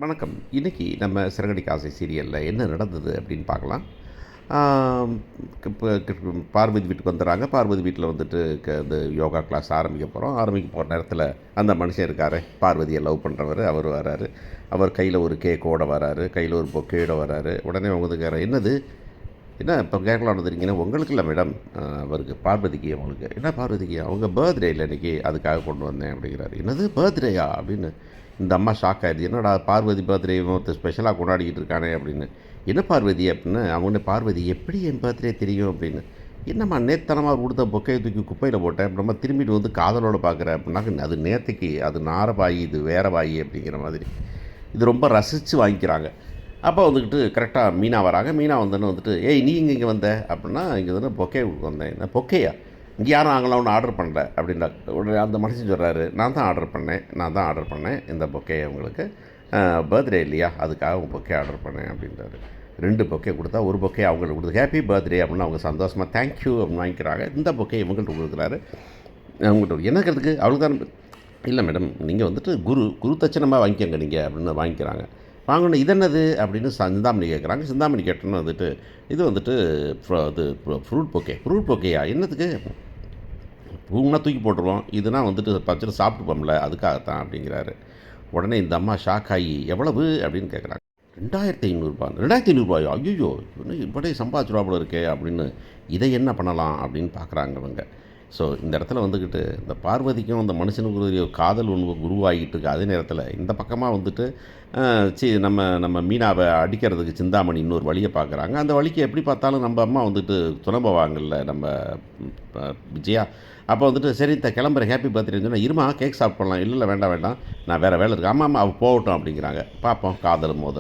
வணக்கம். இன்னைக்கு நம்ம சிறகடிக்க ஆசை சீரியல்ல என்ன நடந்தது அப்படின்னு பார்க்கலாம். ஆம், இப்ப பார்வதி வீட்டுக்கு வந்துடுறாங்க. பார்வதி வீட்டில் வந்துட்டு இந்த யோகா கிளாஸ் ஆரம்பிக்க போகிறோம். ஆரம்பிக்க போகிற நேரத்தில் அந்த மனுஷன் இருக்காரு, பார்வதியை லவ் பண்ணுறவர். அவர் வராரு. அவர் கையில் ஒரு கேக்கோட வராரு, கையில் ஒரு பொக்கேயோட வராரு. உடனே அவங்க வந்து என்னது, என்ன இப்போ கேட்கலாம் வந்துருக்கீங்கன்னா, உங்களுக்கு இல்லை மேடம், அவருக்கு பார்வதிக்கு. அவங்களுக்கு என்ன பார்வதிக்கு, அவங்க பர்த்டே இல்லை இன்றைக்கி, அதுக்காக கொண்டு வந்தேன் அப்படிங்கிறாரு. என்னது பர்த்டேயா அப்படின்னு இந்த அம்மா ஷாக் ஆகிடுது. என்னடா பார்வதி பர்த்டே ஒருத்தர் ஸ்பெஷலாக கொண்டாடிக்கிட்டு இருக்கானே அப்படின்னு. என்ன பார்வதி அப்படின்னு. அவங்க பார்வதி எப்படி என் பர்த்டே தெரியும் அப்படின்னு. என்னம்மா நேத்தனமாக கொடுத்த பொக்கையை தூக்கி குப்பையில் போட்டேன், அப்புறமா திரும்பிட்டு வந்து காதலோடு பார்க்குறேன் அப்படின்னாக்க, அது நேற்றுக்கு அது நாரபாயி, இது வேற பாயி அப்படிங்கிற மாதிரி. இது ரொம்ப ரசித்து வாங்கிக்கிறாங்க. அப்போ வந்துக்கிட்டு கரெக்டாக மீனா வராங்க. மீனா வந்துட்டு ஏய் நீ இங்கே வந்த அப்படின்னா, இங்கே வந்து பொக்கே வந்தேன். என்ன பொக்கேயா, இங்கே யாரும் நாங்களாம் ஒன்று ஆர்டர் பண்ணல அப்படின்னா. உடனே அந்த மனுஷன் சொல்கிறாரு, நான் தான் ஆர்டர் பண்ணேன் இந்த பொக்கே உங்களுக்கு. பர்த்டே இல்லையா, அதுக்காக உங்கள் பொக்கே ஆர்டர் பண்ணேன் அப்படின்றாரு. 2 பொக்கே கொடுத்தா, ஒரு பொக்கே அவங்களுக்கு கொடுத்து ஹேப்பி பர்த்டே அப்படின்னு அவங்க சந்தோஷமாக தேங்க்யூ அப்படின்னு வாங்கிக்கிறாங்க. இந்த பொக்கே இவங்கள்ட்ட கொடுக்குறாரு. அவங்கள்ட்ட என்ன கேட்டுக்கு அவளுக்கு தான். இல்லை மேடம், நீங்கள் வந்துட்டு குரு தட்சணமாக வாங்கிக்கோங்க நீங்கள் அப்படின்னு வாங்கிக்கிறாங்க. வாங்கணும். இது என்னது அப்படின்னு சிந்தாமணி கேட்குறாங்க. சிந்தாமணி கேட்டோன்னு வந்துட்டு, இது வந்துட்டு இது ஃப்ரூட் பொக்கேயா, என்னத்துக்கு, பூனா தூக்கி போட்டுருவோம், இதுனா வந்துட்டு பச்சை சாப்பிட்டுப்போம்ல அதுக்காகத்தான் அப்படிங்கிறாரு. உடனே இந்த அம்மா ஷாக் ஆகி எவ்வளவு அப்படின்னு கேட்குறாங்க. 2500 2500 ஐயோ, இன்னும் இப்படியே சம்பாதிச்சுருவா போல இருக்கே அப்படின்னு. இதை என்ன பண்ணலாம் அப்படின்னு பார்க்குறாங்க அவங்க. ஸோ இந்த இடத்துல வந்துக்கிட்டு இந்த பார்வதிக்கும் அந்த மனுஷனுக்கு ஒரு காதல் ஒன்று உருவாகிட்டு இருக்கு. அதே நேரத்தில் இந்த பக்கமாக வந்துட்டு நம்ம மீனாவை அடிக்கிறதுக்கு சிந்தாமணி இன்னொரு வழியை பார்க்குறாங்க. அந்த வழிக்கு எப்படி பார்த்தாலும் நம்ம அம்மா வந்துட்டு துணம்புவாங்கல்ல நம்ம விஜயா. அப்போ வந்துட்டு சரி கிளம்புறேன் ஹேப்பி பர்த்டேன்னு சொன்னால், இருமா கேக் சாப்பிட்லாம். இல்லை வேண்டாம் நான் வேறு வேலை இருக்குது. ஆமாம் அவள் போகட்டும் அப்படிங்கிறாங்க. பார்ப்போம் காதல் மோதல்.